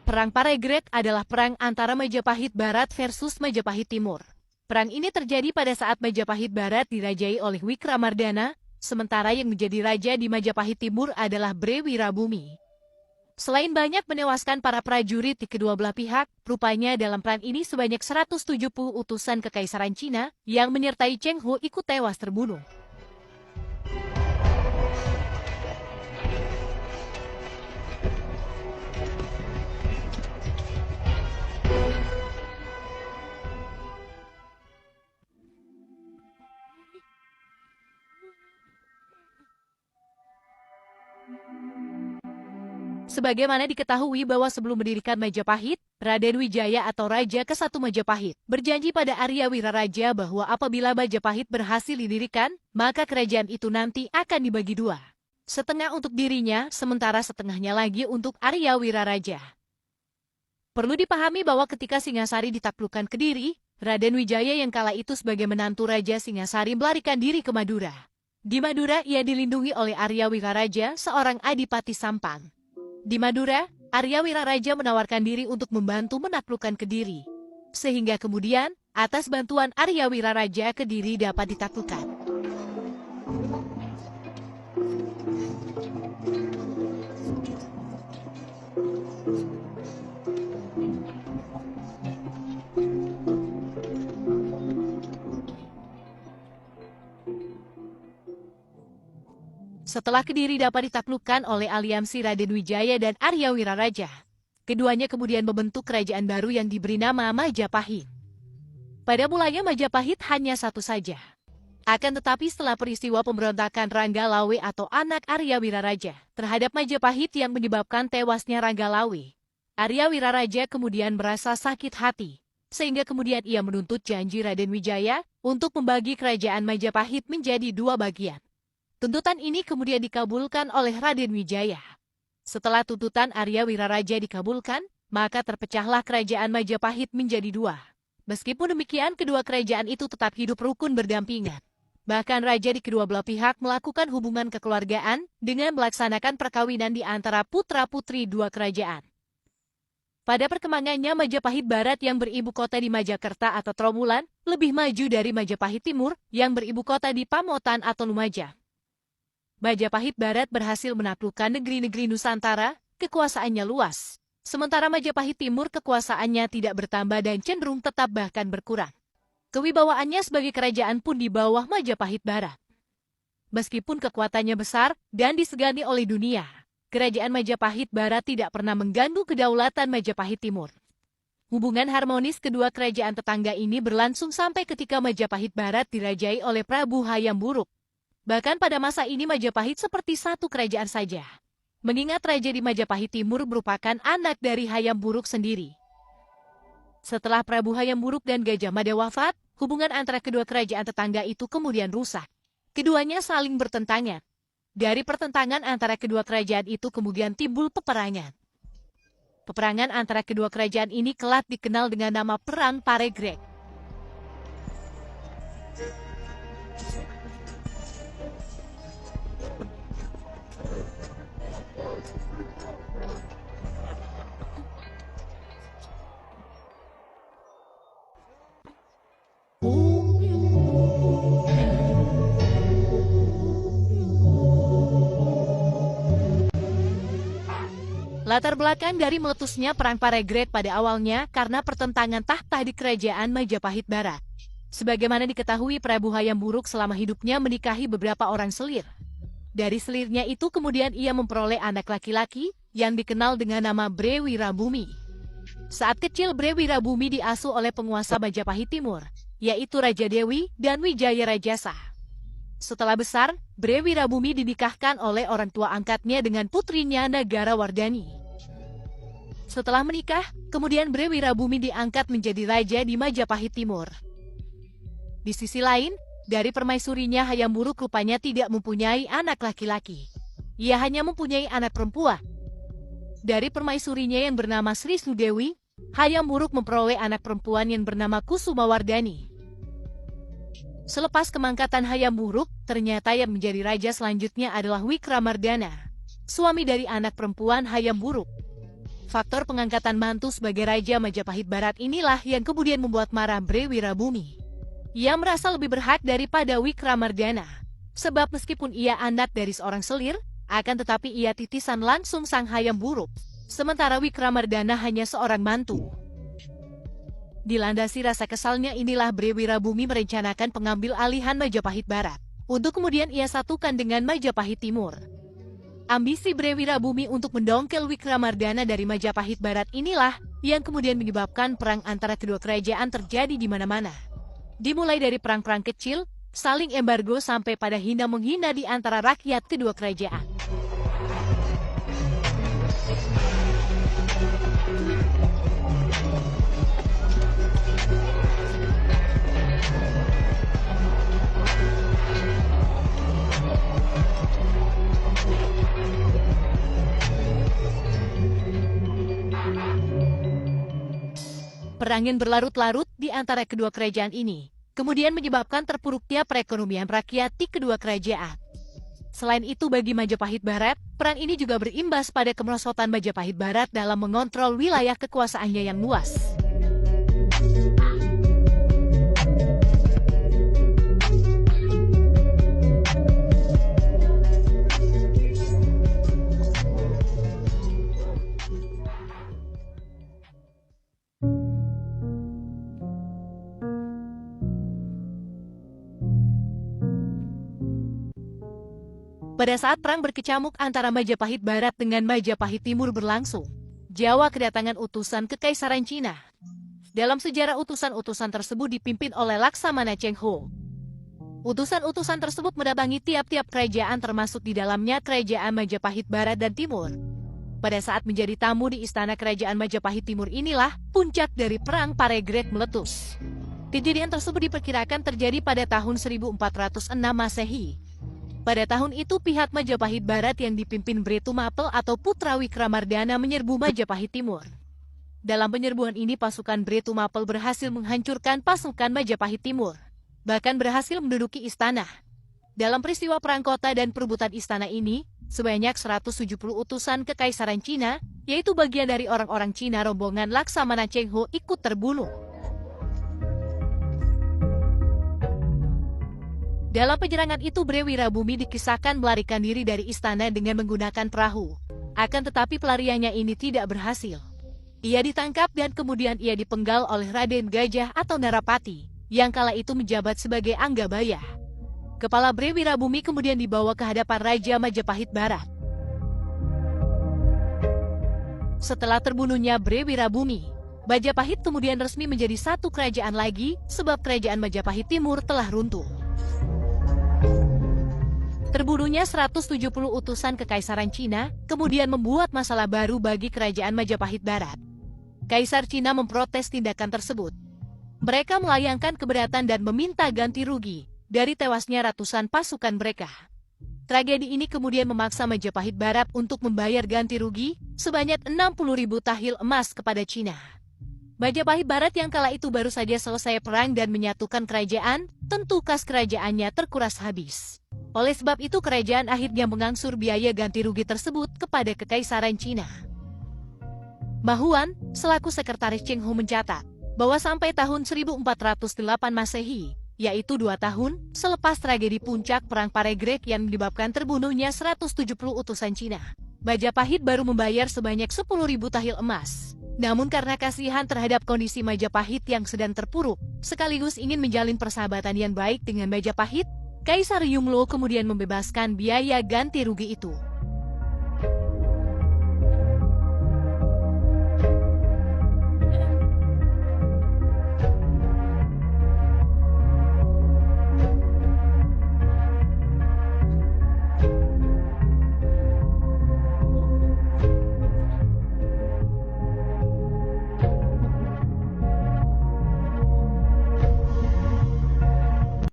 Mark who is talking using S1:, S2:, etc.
S1: Perang Paregreg adalah perang antara Majapahit Barat versus Majapahit Timur. Perang ini terjadi pada saat Majapahit Barat dirajai oleh Wikramardana, sementara yang menjadi raja di Majapahit Timur adalah Bre Wirabumi. Selain banyak menewaskan para prajurit di kedua belah pihak, rupanya dalam perang ini sebanyak 170 utusan Kekaisaran Cina yang menyertai Cheng Ho ikut tewas terbunuh. Sebagaimana diketahui bahwa sebelum mendirikan Majapahit, Raden Wijaya atau Raja ke-1 Majapahit berjanji pada Arya Wiraraja bahwa apabila Majapahit berhasil didirikan, maka kerajaan itu nanti akan dibagi dua. Setengah untuk dirinya, sementara setengahnya lagi untuk Arya Wiraraja. Perlu dipahami bahwa ketika Singasari ditaklukkan Kediri, Raden Wijaya yang kala itu sebagai menantu Raja Singasari melarikan diri ke Madura. Di Madura ia dilindungi oleh Arya Wiraraja, seorang adipati Sampang. Di Madura, Arya Wiraraja menawarkan diri untuk membantu menaklukkan Kediri. Sehingga kemudian, atas bantuan Arya Wiraraja Kediri dapat ditaklukkan. Setelah Kediri dapat ditaklukkan oleh aliansi Raden Wijaya dan Arya Wiraraja, keduanya kemudian membentuk kerajaan baru yang diberi nama Majapahit. Pada mulanya Majapahit hanya satu saja. Akan tetapi setelah peristiwa pemberontakan Ranggalawe atau anak Arya Wiraraja terhadap Majapahit yang menyebabkan tewasnya Ranggalawe, Arya Wiraraja kemudian merasa sakit hati, sehingga kemudian ia menuntut janji Raden Wijaya untuk membagi kerajaan Majapahit menjadi dua bagian. Tuntutan ini kemudian dikabulkan oleh Raden Wijaya. Setelah tuntutan Arya Wiraraja dikabulkan, maka terpecahlah kerajaan Majapahit menjadi dua. Meskipun demikian, kedua kerajaan itu tetap hidup rukun berdampingan. Bahkan raja di kedua belah pihak melakukan hubungan kekeluargaan dengan melaksanakan perkawinan di antara putra-putri dua kerajaan. Pada perkembangannya, Majapahit Barat yang beribu kota di Majakerta atau Trowulan lebih maju dari Majapahit Timur yang beribu kota di Pamotan atau Lumajang. Majapahit Barat berhasil menaklukkan negeri-negeri Nusantara, kekuasaannya luas. Sementara Majapahit Timur kekuasaannya tidak bertambah dan cenderung tetap bahkan berkurang. Kewibawaannya sebagai kerajaan pun di bawah Majapahit Barat. Meskipun kekuatannya besar dan disegani oleh dunia, kerajaan Majapahit Barat tidak pernah mengganggu kedaulatan Majapahit Timur. Hubungan harmonis kedua kerajaan tetangga ini berlangsung sampai ketika Majapahit Barat dirajai oleh Prabu Hayam Wuruk. Bahkan pada masa ini Majapahit seperti satu kerajaan saja. Mengingat raja di Majapahit Timur merupakan anak dari Hayam Wuruk sendiri. Setelah Prabu Hayam Wuruk dan Gajah Mada wafat, hubungan antara kedua kerajaan tetangga itu kemudian rusak. Keduanya saling bertentangan. Dari pertentangan antara kedua kerajaan itu kemudian timbul peperangan. Peperangan antara kedua kerajaan ini kelak dikenal dengan nama Perang Paregreg. Latar belakang dari meletusnya Perang Paregreg pada awalnya karena pertentangan tahta di kerajaan Majapahit Barat. Sebagaimana diketahui, Prabu Hayam Wuruk selama hidupnya menikahi beberapa orang selir. Dari selirnya itu kemudian ia memperoleh anak laki-laki yang dikenal dengan nama Bre Wirabumi. Saat kecil Bre Wirabumi diasuh oleh penguasa Majapahit Timur, yaitu Raja Dewi dan Wijaya Rajasa. Setelah besar, Bre Wirabumi dinikahkan oleh orang tua angkatnya dengan putrinya Nagarawardhani. Setelah menikah, kemudian Bre Wirabumi diangkat menjadi raja di Majapahit Timur. Di sisi lain, dari permaisurinya Hayam Wuruk rupanya tidak mempunyai anak laki-laki. Ia hanya mempunyai anak perempuan. Dari permaisurinya yang bernama Sri Sudewi, Hayam Wuruk memperoleh anak perempuan yang bernama Kusumawardhani. Selepas kemangkatan Hayam Wuruk, ternyata yang menjadi raja selanjutnya adalah Wikramardana, suami dari anak perempuan Hayam Wuruk. Faktor pengangkatan mantu sebagai Raja Majapahit Barat inilah yang kemudian membuat marah Bre Wirabumi. Ia merasa lebih berhak daripada Wikramardana. Sebab meskipun ia anak dari seorang selir, akan tetapi ia titisan langsung sang hayam buruk. Sementara Wikramardana hanya seorang mantu. Dilandasi rasa kesalnya inilah Bre Wirabumi merencanakan pengambil alihan Majapahit Barat. Untuk kemudian ia satukan dengan Majapahit Timur. Ambisi Bre Wirabumi untuk mendongkel Wikramardana dari Majapahit Barat inilah yang kemudian menyebabkan perang antara kedua kerajaan terjadi di mana-mana. Dimulai dari perang-perang kecil, saling embargo sampai pada hina-menghina di antara rakyat kedua kerajaan. Perang yang berlarut-larut di antara kedua kerajaan ini kemudian menyebabkan terpuruknya perekonomian rakyat di kedua kerajaan. Selain itu bagi Majapahit Barat, perang ini juga berimbas pada kemerosotan Majapahit Barat dalam mengontrol wilayah kekuasaannya yang luas. Pada saat perang berkecamuk antara Majapahit Barat dengan Majapahit Timur berlangsung, Jawa kedatangan utusan Kekaisaran Cina. Dalam sejarah utusan-utusan tersebut dipimpin oleh Laksamana Cheng Ho. Utusan-utusan tersebut mendatangi tiap-tiap kerajaan termasuk di dalamnya kerajaan Majapahit Barat dan Timur. Pada saat menjadi tamu di istana kerajaan Majapahit Timur inilah puncak dari perang Paregreg meletus. Kejadian tersebut diperkirakan terjadi pada tahun 1406 Masehi. Pada tahun itu pihak Majapahit Barat yang dipimpin Bre Tumapel atau putra Wikramardana menyerbu Majapahit Timur. Dalam penyerbuan ini pasukan Bre Tumapel berhasil menghancurkan pasukan Majapahit Timur, bahkan berhasil menduduki istana. Dalam peristiwa perang kota dan perebutan istana ini, sebanyak 170 utusan Kekaisaran Cina, yaitu bagian dari orang-orang Cina rombongan Laksamana Cheng Ho ikut terbunuh. Dalam penyerangan itu Bre Wirabumi dikisahkan melarikan diri dari istana dengan menggunakan perahu. Akan tetapi pelariannya ini tidak berhasil. Ia ditangkap dan kemudian ia dipenggal oleh Raden Gajah atau Narapati, yang kala itu menjabat sebagai Anggabaya. Kepala Bre Wirabumi kemudian dibawa ke hadapan Raja Majapahit Barat. Setelah terbunuhnya Bre Wirabumi, Majapahit kemudian resmi menjadi satu kerajaan lagi sebab kerajaan Majapahit Timur telah runtuh. Terbunuhnya 170 utusan Kekaisaran Cina kemudian membuat masalah baru bagi kerajaan Majapahit Barat. Kaisar Cina memprotes tindakan tersebut. Mereka melayangkan keberatan dan meminta ganti rugi dari tewasnya ratusan pasukan mereka. Tragedi ini kemudian memaksa Majapahit Barat untuk membayar ganti rugi sebanyak 60.000 tahil emas kepada Cina. Majapahit Barat yang kala itu baru saja selesai perang dan menyatukan kerajaan, tentu kas kerajaannya terkuras habis. Oleh sebab itu kerajaan akhirnya mengangsur biaya ganti rugi tersebut kepada Kekaisaran Cina. Mahuan, selaku sekretaris Cheng Ho mencatat bahwa sampai tahun 1408 Masehi, yaitu 2 tahun selepas tragedi puncak Perang Paregreg yang menyebabkan terbunuhnya 170 utusan Cina, Majapahit baru membayar sebanyak 10.000 tahil emas. Namun karena kasihan terhadap kondisi Majapahit yang sedang terpuruk, sekaligus ingin menjalin persahabatan yang baik dengan Majapahit, Kaisar Yumlo kemudian membebaskan biaya ganti rugi itu.